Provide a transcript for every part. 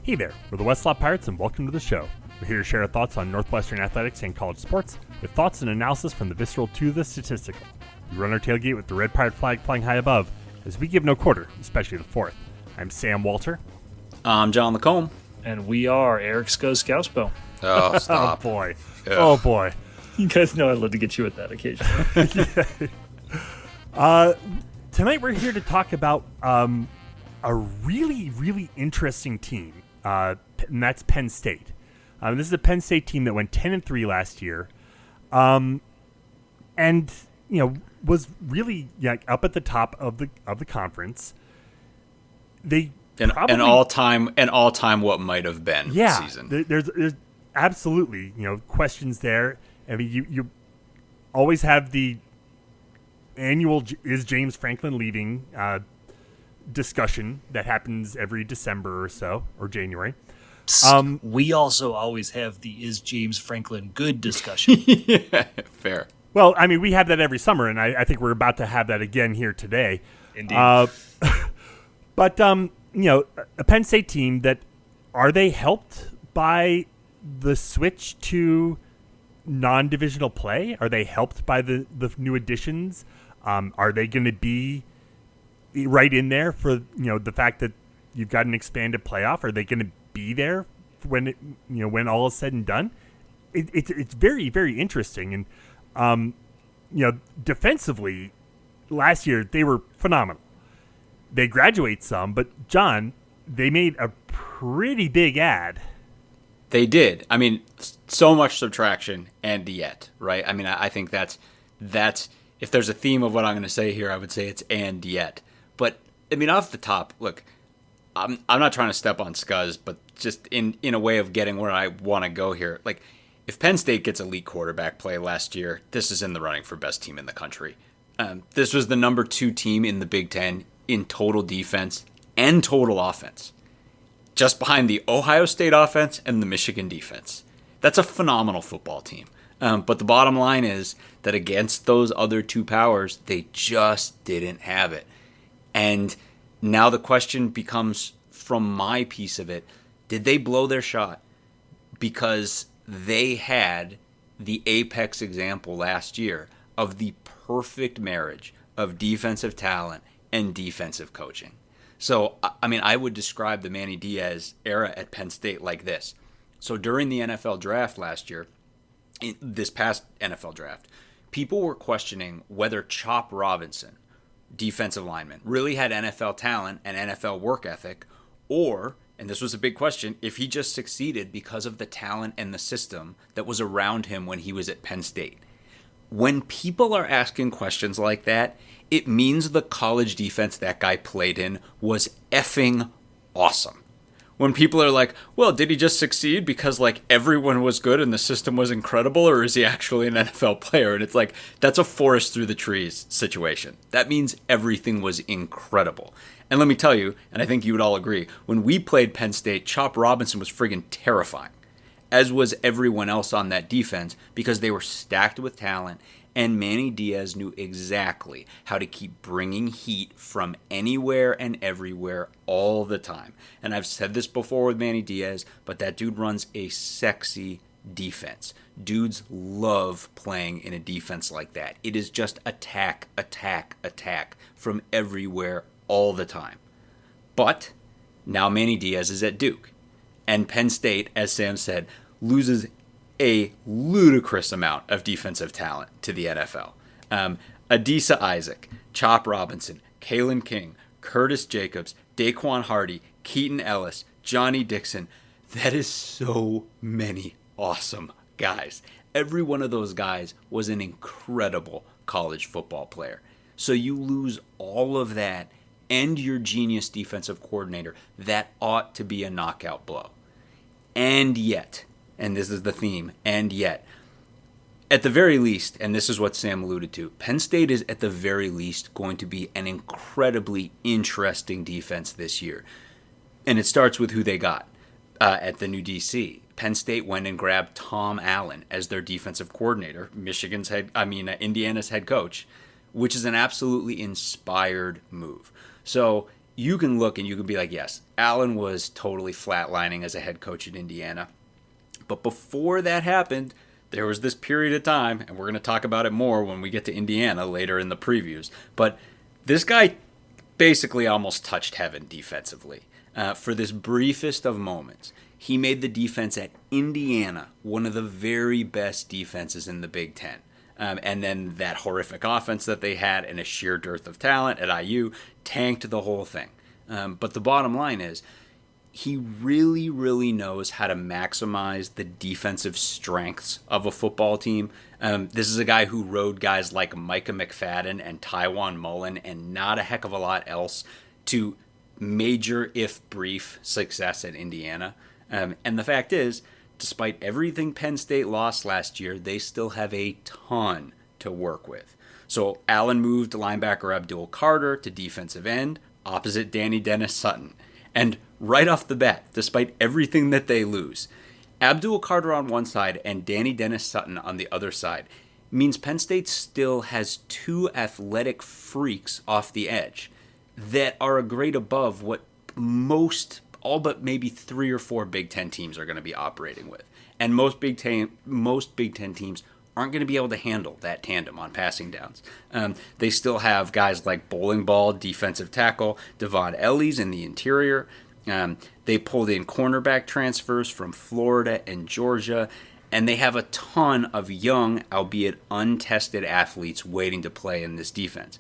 Hey there, we're the West Slot Pirates and welcome to the show. We're here to share our thoughts on Northwestern athletics and college sports with thoughts and analysis from the visceral to the statistical. We run our tailgate with the red pirate flag flying high above as we give no quarter, especially the fourth. I'm Sam Walter. I'm John Lacombe. And we are Eric Skoskouspo. Oh, stop. Oh, boy. Ugh. Oh, boy. You guys know I'd love to get you with that occasionally. Tonight we're here to talk about a really, really interesting team, and that's Penn State. This is a Penn State team that went 10-3 last year, and was really up at the top of the conference. They An all-time what might have been season. There's absolutely questions there. I mean, you always have the annual is James Franklin leaving discussion that happens every December or so, or January. We also always have the is James Franklin good discussion. Yeah, fair. Well, I mean, we have that every summer, and I think we're about to have that again here today. Indeed. But a Penn State team that, are they helped by the switch to non-divisional play? Are they helped by the new additions? Are they going to be right in there for the fact that you've got an expanded playoff? Are they going to be there when when all is said and done? It's very, very interesting. And defensively, last year they were phenomenal. They graduate some, but John, they made a pretty big add. They did. I mean, so much subtraction and yet, right? I mean, I think that's if there's a theme of what I'm going to say here, I would say it's and yet. But I mean, off the top, look, I'm not trying to step on Scuzz, but just in a way of getting where I want to go here. Like, if Penn State gets elite quarterback play last year, this is in the running for best team in the country. This was the number 2 team in the Big Ten in total defense and total offense, just behind the Ohio State offense and the Michigan defense. That's a phenomenal football team. But the bottom line is that against those other 2 powers, they just didn't have it. And now the question becomes, from my piece of it, did they blow their shot? Because they had the apex example last year of the perfect marriage of defensive talent and defensive coaching. So, I mean, I would describe the Manny Diaz era at Penn State like this. So during the NFL draft last year, this past NFL draft, people were questioning whether Chop Robinson, defensive lineman, really had NFL talent and NFL work ethic, or, and this was a big question, if he just succeeded because of the talent and the system that was around him when he was at Penn State. When people are asking questions like that, it means the college defense that guy played in was effing awesome. When people are like, well, did he just succeed because like everyone was good and the system was incredible, or is he actually an NFL player? And it's like, that's a forest through the trees situation. That means everything was incredible. And let me tell you, and I think you would all agree, when we played Penn State, Chop Robinson was friggin' terrifying, as was everyone else on that defense, because they were stacked with talent. And Manny Diaz knew exactly how to keep bringing heat from anywhere and everywhere all the time. And I've said this before with Manny Diaz, but that dude runs a sexy defense. Dudes love playing in a defense like that. It is just attack, attack, attack from everywhere all the time. But now Manny Diaz is at Duke. And Penn State, as Sam said, loses a ludicrous amount of defensive talent to the NFL. Adisa Isaac, Chop Robinson, Kalen King, Curtis Jacobs, Daquan Hardy, Keaton Ellis, Johnny Dixon. That is so many awesome guys. Every one of those guys was an incredible college football player. So you lose all of that and your genius defensive coordinator. That ought to be a knockout blow. And yet, and this is the theme, and yet, at the very least, and this is what Sam alluded to, Penn State is at the very least going to be an incredibly interesting defense this year. And it starts with who they got at the new DC. Penn State went and grabbed Tom Allen as their defensive coordinator, Indiana's head coach, which is an absolutely inspired move. So you can look and you can be like, yes, Allen was totally flatlining as a head coach at Indiana. But before that happened, there was this period of time, and we're going to talk about it more when we get to Indiana later in the previews. But this guy basically almost touched heaven defensively. For this briefest of moments, he made the defense at Indiana one of the very best defenses in the Big Ten. And then that horrific offense that they had and a sheer dearth of talent at IU tanked the whole thing. But the bottom line is, he really, really knows how to maximize the defensive strengths of a football team. This is a guy who rode guys like Micah McFadden and Tywan Mullen and not a heck of a lot else to major, if brief, success at Indiana. And the fact is, despite everything Penn State lost last year, they still have a ton to work with. So Allen moved linebacker Abdul Carter to defensive end, opposite Danny Dennis Sutton. And right off the bat, despite everything that they lose, Abdul Carter on one side and Danny Dennis Sutton on the other side means Penn State still has two athletic freaks off the edge that are a grade above what all but maybe 3 or 4 Big Ten teams are going to be operating with. And most Big Ten teams aren't going to be able to handle that tandem on passing downs. They still have guys like Bowling Ball, defensive tackle, Devon Ellies in the interior. They pulled in cornerback transfers from Florida and Georgia, and they have a ton of young, albeit untested athletes waiting to play in this defense.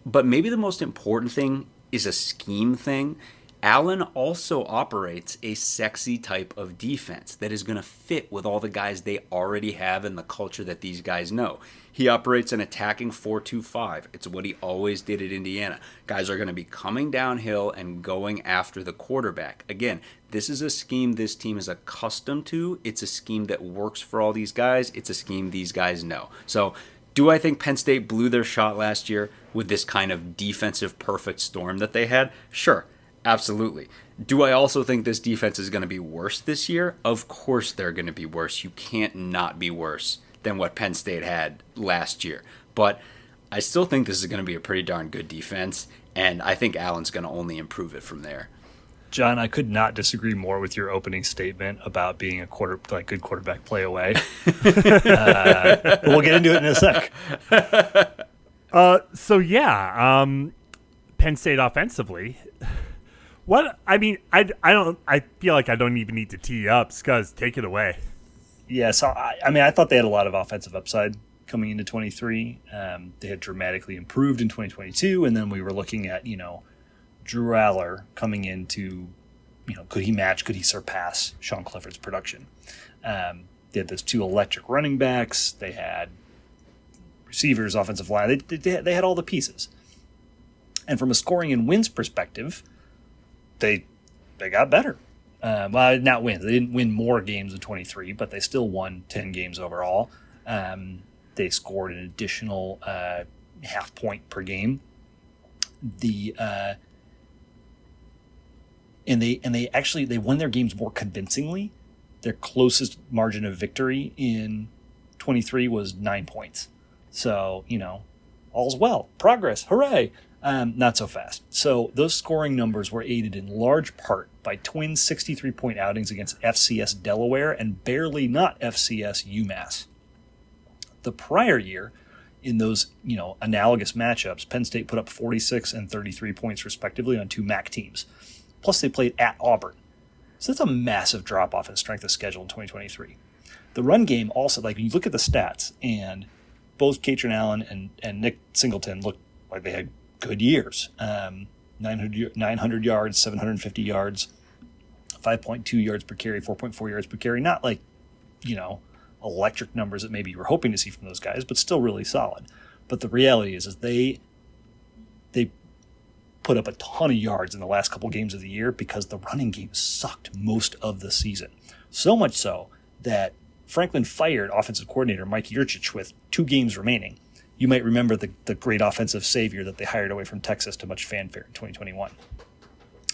But maybe the most important thing is a scheme thing. Allen also operates a sexy type of defense that is going to fit with all the guys they already have and the culture that these guys know. He operates an attacking 4-2-5. It's what he always did at Indiana. Guys are going to be coming downhill and going after the quarterback. Again, this is a scheme this team is accustomed to. It's a scheme that works for all these guys. It's a scheme these guys know. So, do I think Penn State blew their shot last year with this kind of defensive perfect storm that they had? Sure. Absolutely. Do I also think this defense is going to be worse this year? Of course they're going to be worse. You can't not be worse than what Penn State had last year. But I still think this is going to be a pretty darn good defense, and I think Allen's going to only improve it from there. John, I could not disagree more with your opening statement about being a good quarterback play away. We'll get into it in a sec. Penn State offensively. What I mean, I feel like I don't even need to tee up. Scuzz, take it away. Yeah, so I thought they had a lot of offensive upside coming into 23. They had dramatically improved in 2022, and then we were looking at Drew Aller coming into could he surpass Sean Clifford's production? They had those 2 electric running backs. They had receivers, offensive line. They had all the pieces. And from a scoring and wins perspective, they got better. Well, not wins. They didn't win more games in 23, but they still won 10 games overall. They scored an additional half point per game. And they won their games more convincingly. Their closest margin of victory in 23 was 9 points. So, all's well. Progress. Hooray. Not so fast. So those scoring numbers were aided in large part by Twins' 63-point outings against FCS Delaware and barely not FCS UMass. The prior year, in those analogous matchups, Penn State put up 46 and 33 points respectively on 2 MAC teams. Plus they played at Auburn. So that's a massive drop-off in strength of schedule in 2023. The run game also, when you look at the stats, and both Katrin Allen and Nick Singleton looked like they had good years. 900 yards, 750 yards, 5.2 yards per carry, 4.4 yards per carry. Not electric numbers that maybe you were hoping to see from those guys, but still really solid. But the reality is they put up a ton of yards in the last couple games of the year because the running game sucked most of the season. So much so that Franklin fired offensive coordinator Mike Yurcich with 2 games remaining. You might remember the great offensive savior that they hired away from Texas to much fanfare in 2021.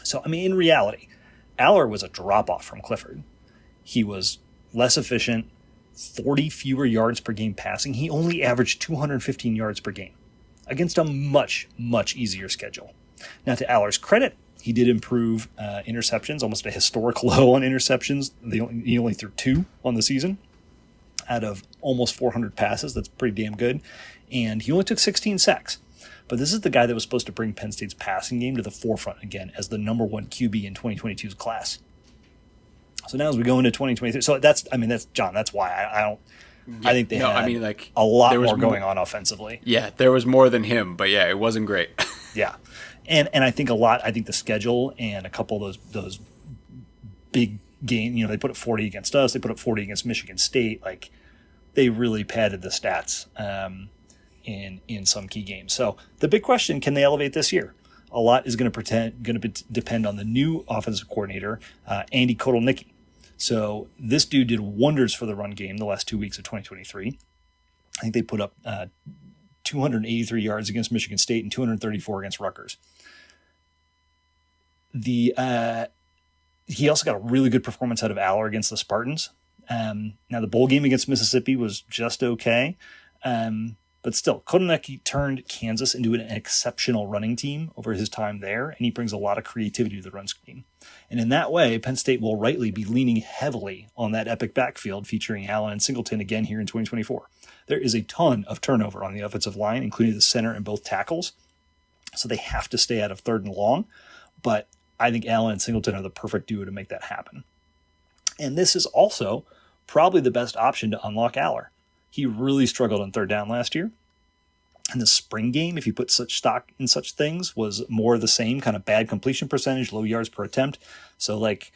So, in reality, Aller was a drop-off from Clifford. He was less efficient, 40 fewer yards per game passing. He only averaged 215 yards per game against a much, much easier schedule. Now, to Aller's credit, he did improve interceptions, almost a historic low on interceptions. He only threw 2 on the season out of almost 400 passes. That's pretty damn good. And he only took 16 sacks. But this is the guy that was supposed to bring Penn State's passing game to the forefront again as the number 1 QB in 2022's class. So now as we go into 2023, so that's John. That's why I don't. I think they had a lot more going on offensively. Yeah, there was more than him, but yeah, it wasn't great. Yeah, and I think the schedule and a couple of those big games. They put up 40 against us. They put up 40 against Michigan State. Like, they really padded the stats in some key games. So the big question: can they elevate this year? A lot is going to depend on the new offensive coordinator, Andy Kotelnicki. So this dude did wonders for the run game the last 2 weeks of 2023. I think they put up 283 yards against Michigan State and 234 against Rutgers. He also got a really good performance out of Aller against the Spartans. Now, the bowl game against Mississippi was just okay. But still, Kotelnicki turned Kansas into an exceptional running team over his time there, and he brings a lot of creativity to the run scheme. And in that way, Penn State will rightly be leaning heavily on that epic backfield featuring Allen and Singleton again here in 2024. There is a ton of turnover on the offensive line, including the center and both tackles, so they have to stay out of 3rd and long. But I think Allen and Singleton are the perfect duo to make that happen. And this is also probably the best option to unlock Aller. He really struggled on 3rd down last year. And the spring game, if you put such stock in such things, was more of the same, kind of bad completion percentage, low yards per attempt. So, it's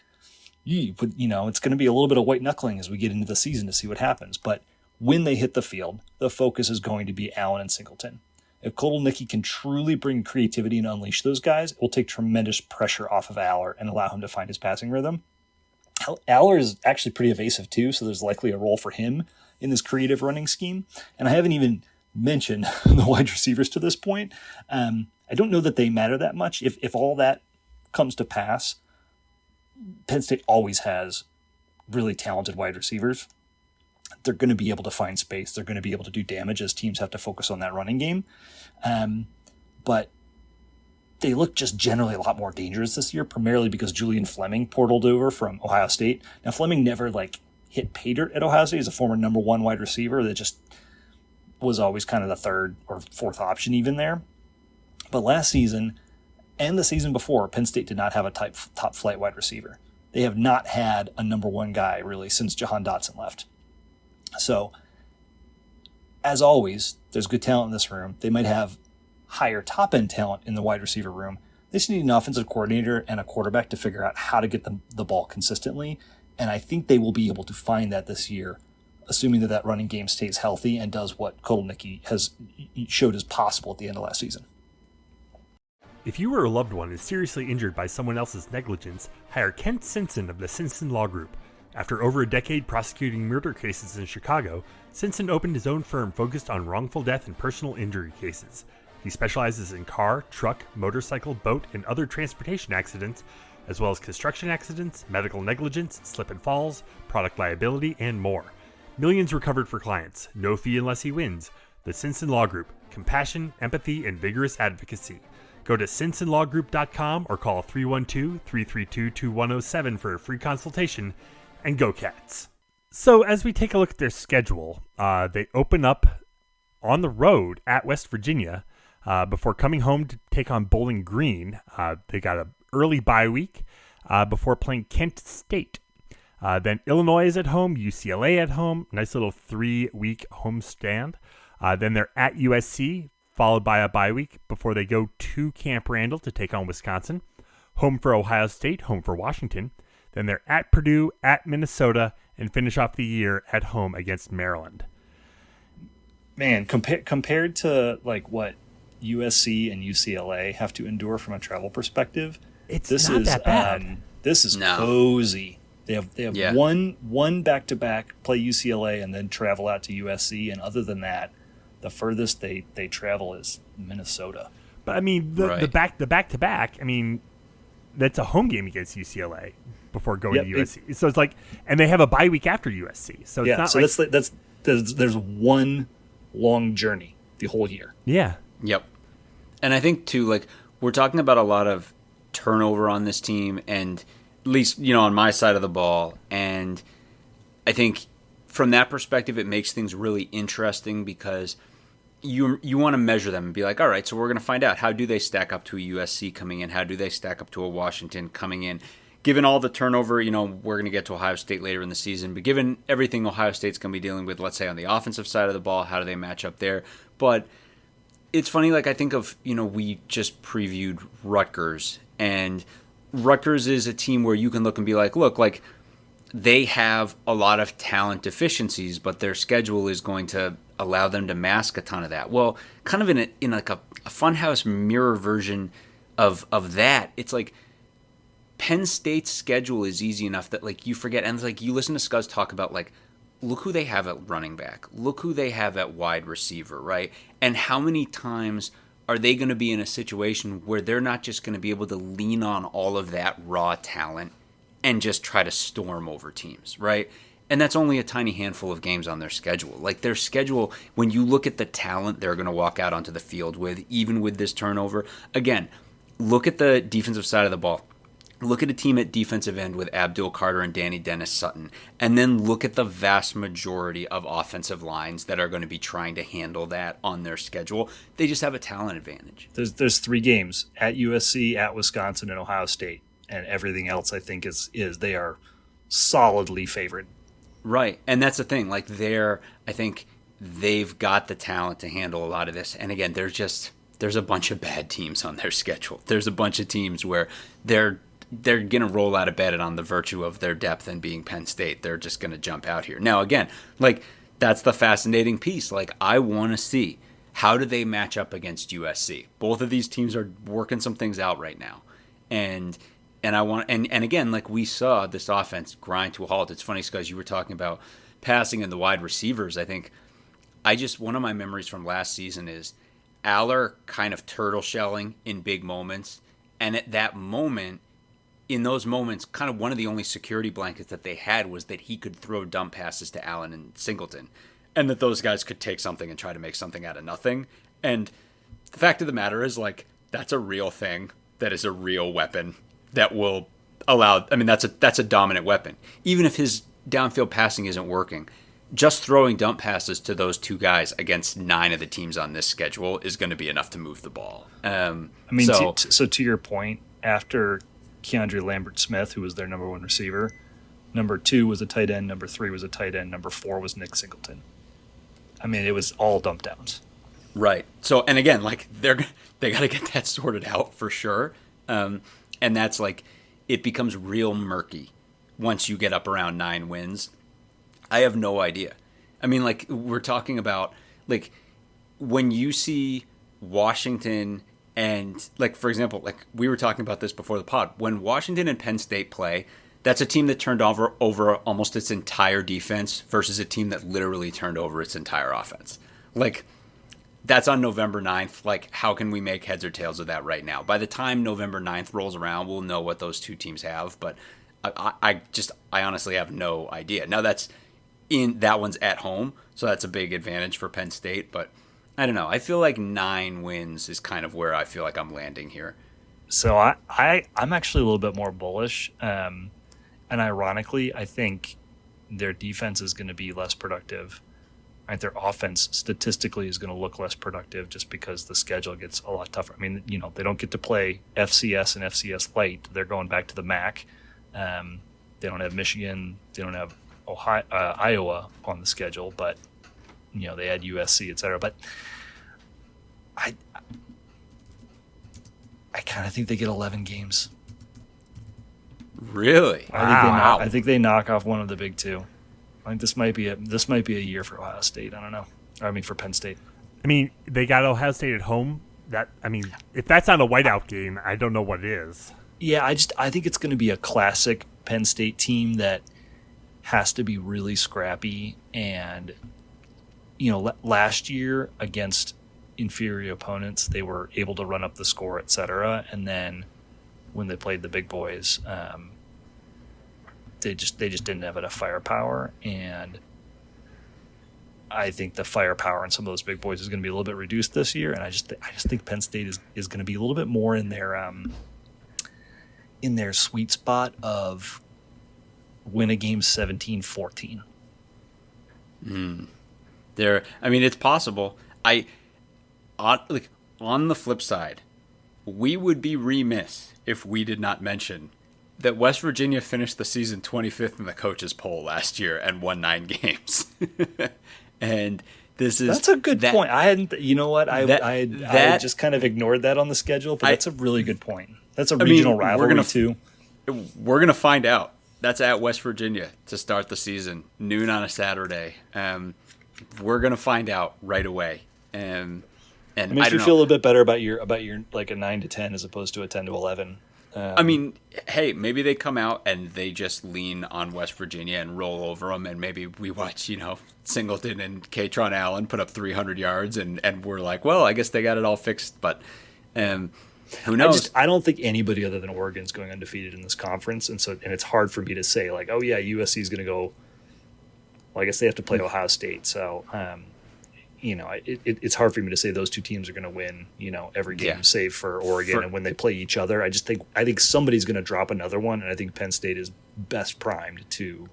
going to be a little bit of white knuckling as we get into the season to see what happens. But when they hit the field, the focus is going to be Allen and Singleton. If Kotelnicki can truly bring creativity and unleash those guys, it will take tremendous pressure off of Aller and allow him to find his passing rhythm. Aller is actually pretty evasive too, so there's likely a role for him in this creative running scheme. And I haven't even mentioned the wide receivers to this point. I don't know that they matter that much. If all that comes to pass, Penn State always has really talented wide receivers. They're going to be able to find space. They're going to be able to do damage as teams have to focus on that running game. But they look just generally a lot more dangerous this year, primarily because Julian Fleming portaled over from Ohio State. Now, Fleming never hit pay dirt at Ohio State. He's a former number 1 wide receiver that just was always kind of the 3rd or 4th option even there. But last season and the season before, Penn State did not have a top flight wide receiver. They have not had a number 1 guy really since Jahan Dotson left. So, as always, there's good talent in this room. They might have higher top-end talent in the wide receiver room. They just need an offensive coordinator and a quarterback to figure out how to get the ball consistently. And I think they will be able to find that this year, assuming that running game stays healthy and does what Kotelnicki has showed is possible at the end of last season. If you or a loved one is seriously injured by someone else's negligence, hire Kent Simpson of the Simpson Law Group. After over a decade prosecuting murder cases in Chicago, Simpson opened his own firm focused on wrongful death and personal injury cases. He specializes in car, truck, motorcycle, boat, and other transportation accidents, as well as construction accidents, medical negligence, slip and falls, product liability, and more. Millions recovered for clients. No fee unless he wins. The Simpson Law Group. Compassion, empathy, and vigorous advocacy. Go to simpsonlawgroup.com or call 312-332-2107 for a free consultation. And go Cats. So as we take a look at their schedule, they open up on the road at West Virginia before coming home to take on Bowling Green. They got an early bye week before playing Kent State. Then Illinois is at home, UCLA at home, nice little 3-week homestand. Then they're at USC, followed by a bye week before they go to Camp Randall to take on Wisconsin. Home for Ohio State, home for Washington. Then they're at Purdue, at Minnesota, and finish off the year at home against Maryland. Man, compared to what USC and UCLA have to endure from a travel perspective, this is that bad. This is cozy. They have one back-to-back, play UCLA, and then travel out to USC. And other than that, the furthest they travel is Minnesota. But I mean, the back-to-back. I mean, that's a home game against UCLA before going to USC. So it's and they have a bye week after USC. So it's not there's one long journey the whole year. Yeah. Yep. And I think too, we're talking about a lot of turnover on this team, and at least, on my side of the ball. And I think from that perspective, it makes things really interesting because you want to measure them and be like, all right, so we're going to find out, how do they stack up to a USC coming in? How do they stack up to a Washington coming in? Given all the turnover, we're going to get to Ohio State later in the season, but given everything Ohio State's going to be dealing with, let's say on the offensive side of the ball, how do they match up there? But it's funny, like I think of, we just previewed Rutgers, and Rutgers is a team where you can look and be like, look, like they have a lot of talent deficiencies, but their schedule is going to allow them to mask a ton of that. Well, kind of in like a funhouse mirror version of that, it's like Penn State's schedule is easy enough that like you forget, and it's like you listen to Scuzz talk about like, look who they have at running back, look who they have at wide receiver, right? And how many times are they going to be in a situation where they're not just going to be able to lean on all of that raw talent and just try to storm over teams, right? And that's only a tiny handful of games on their schedule. Like their schedule, when you look at the talent they're going to walk out onto the field with, even with this turnover, again, look at the defensive side of the ball. Look at a team at defensive end with Abdul Carter and Danny Dennis Sutton, and then look at the vast majority of offensive lines that are going to be trying to handle that on their schedule. They just have a talent advantage. There's 3 games at USC, at Wisconsin, and Ohio State, and everything else I think is they are solidly favored. Right, and that's the thing. Like I think they've got the talent to handle a lot of this. And again, there's a bunch of bad teams on their schedule. There's a bunch of teams where they're going to roll out of bed on the virtue of their depth and being Penn State. They're just going to jump out here. Now, again, like that's the fascinating piece. Like I want to see, how do they match up against USC? Both of these teams are working some things out right now. And I want, and again, like we saw this offense grind to a halt. It's funny because you were talking about passing and the wide receivers. I think one of my memories from last season is Aller kind of turtle shelling in big moments. And at that moment, in those moments, kind of one of the only security blankets that they had was that he could throw dump passes to Allen and Singleton, and that those guys could take something and try to make something out of nothing. And the fact of the matter is, like, that's a real thing. That is a real weapon that will allow. I mean, that's a dominant weapon. Even if his downfield passing isn't working, just throwing dump passes to those 2 guys against 9 of the teams on this schedule is going to be enough to move the ball. So to your point, after Keandre Lambert-Smith, who was their number 1 receiver, number 2 was a tight end, number 3 was a tight end, number 4 was Nick Singleton. I mean, it was all dump downs. Right. So, and again, like they got to get that sorted out for sure. And that's like, it becomes real murky once you get up around 9 wins. I have no idea. I mean, like we're talking about, like when you see Washington and, like, for example, like we were talking about this before the pod, when Washington and Penn State play, that's a team that turned over almost its entire defense versus a team that literally turned over its entire offense. Like, that's on November 9th. Like, how can we make heads or tails of that right now? By the time November 9th rolls around, we'll know what those 2 teams have, but I honestly have no idea. Now, that one's at home, so that's a big advantage for Penn State, but I don't know. I feel like 9 wins is kind of where I feel like I'm landing here. So I'm actually a little bit more bullish. And ironically, I think their defense is going to be less productive. Right? Their offense statistically is going to look less productive just because the schedule gets a lot tougher. I mean, they don't get to play FCS and FCS light. They're going back to the MAC. They don't have Michigan. They don't have Iowa on the schedule, but they had USC, et cetera. But I kind of think they get 11 games. Really? I think they knock off one of the big 2. I think this might be a year for Ohio State. I don't know. For Penn State. I mean, they got Ohio State at home. If that's not a whiteout game, I don't know what it is. Yeah, I think it's going to be a classic Penn State team that has to be really scrappy. And last year against inferior opponents, they were able to run up the score, etc. And then when they played the big boys, they just didn't have enough firepower. And I think the firepower on some of those big boys is going to be a little bit reduced this year, and I just think Penn State is going to be a little bit more in their sweet spot of win a game 17-14. I mean, it's possible. On the flip side, we would be remiss if we did not mention that West Virginia finished the season 25th in the coaches poll last year and won 9 games. And that's a good point. I hadn't, you know what? I just kind of ignored that on the schedule, but that's a really good point. That's a regional rivalry too. We're going to find out. That's at West Virginia to start the season, noon on a Saturday. We're going to find out right away. And I mean, if you feel a little bit better about your like a 9-10 as opposed to a 10-11. I mean, hey, maybe they come out and they just lean on West Virginia and roll over them, and maybe we watch, Singleton and Katron Allen put up 300 yards, and we're like, well, I guess they got it all fixed, but who knows? I don't think anybody other than Oregon's going undefeated in this conference, and it's hard for me to say like, oh yeah, USC is going to go. Well, I guess they have to play Ohio State, so it's hard for me to say those two teams are going to win, every game save for Oregon. And when they play each other, I think somebody's going to drop another one, and I think Penn State is best primed to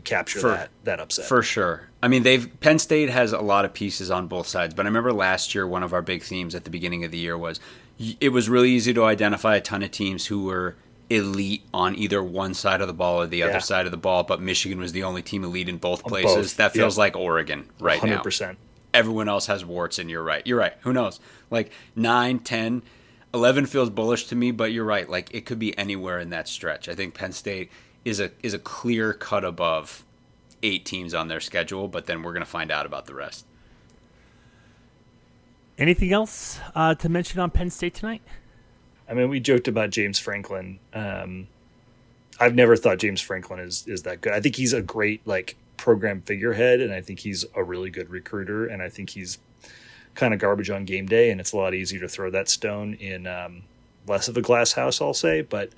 capture that upset. For sure. I mean, Penn State has a lot of pieces on both sides, but I remember last year one of our big themes at the beginning of the year was it was really easy to identify a ton of teams who were elite on either one side of the ball or the other side of the ball, but Michigan was the only team elite in both places. That feels like Oregon right 100%. Now. 100%. Everyone else has warts, and you're right. Who knows? Like 9, 10, 11 feels bullish to me, but you're right. Like it could be anywhere in that stretch. I think Penn State is a clear cut above 8 teams on their schedule, but then we're going to find out about the rest. Anything else to mention on Penn State tonight? I mean, we joked about James Franklin. I've never thought James Franklin is that good. I think he's a great program figurehead, and I think he's a really good recruiter, and I think he's kind of garbage on game day, and it's a lot easier to throw that stone in less of a glass house, I'll say. But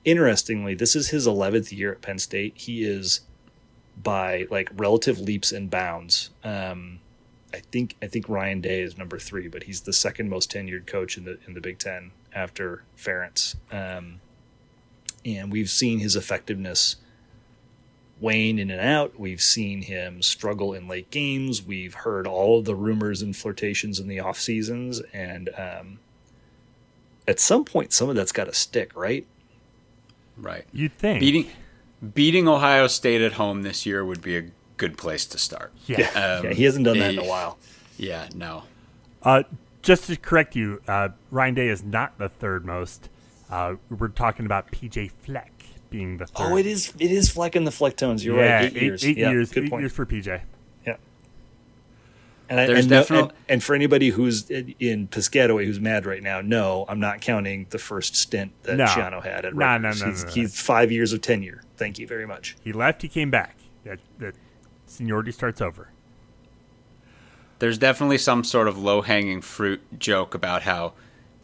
interestingly, this is his 11th year at Penn State. He is by relative leaps and bounds. I think Ryan Day is number 3, but he's the second most tenured coach in the Big Ten after Ferentz. And we've seen his effectiveness wane in and out. We've seen him struggle in late games. We've heard all of the rumors and flirtations in the off seasons, and at some point, some of that's got to stick, right? Right. You'd think beating Ohio State at home this year would be a good place to start. Yeah, he hasn't done that in a while. Yeah, no. Just to correct you, Ryan Day is not the third most. We're talking about PJ Fleck being the third. Oh, it is Fleck in the Fleck tones. You're right. 8 years. 8 years. Good 8 point. years for PJ. Yeah. And for anybody who's in Piscataway who's mad right now, no, I'm not counting the first stint that Shiano had at Rutgers. He's 5 years of tenure. Thank you very much. He left. He came back. That seniority starts over. There's definitely some sort of low-hanging fruit joke about how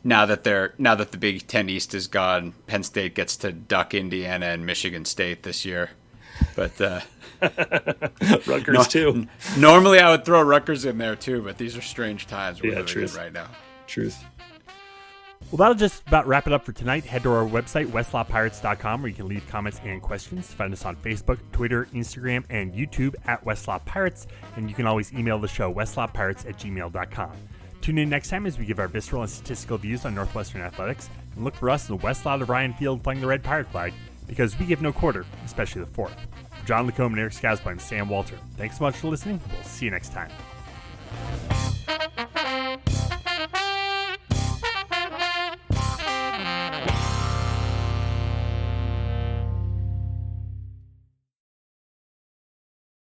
now that the Big Ten East is gone, Penn State gets to duck Indiana and Michigan State this year. But Rutgers too. Normally I would throw Rutgers in there too, but these are strange times we're living in right now. Truth. Well, that'll just about wrap it up for tonight. Head to our website, westlawpirates.com, where you can leave comments and questions. Find us on Facebook, Twitter, Instagram, and YouTube at Westlaw Pirates. And you can always email the show, westlawpirates@gmail.com. Tune in next time as we give our visceral and statistical views on Northwestern athletics. And look for us in the Westlaw of Ryan Field flying the red pirate flag, because we give no quarter, especially the fourth. For John Lacombe and Eric Skazbo, I'm Sam Walter. Thanks so much for listening. We'll see you next time.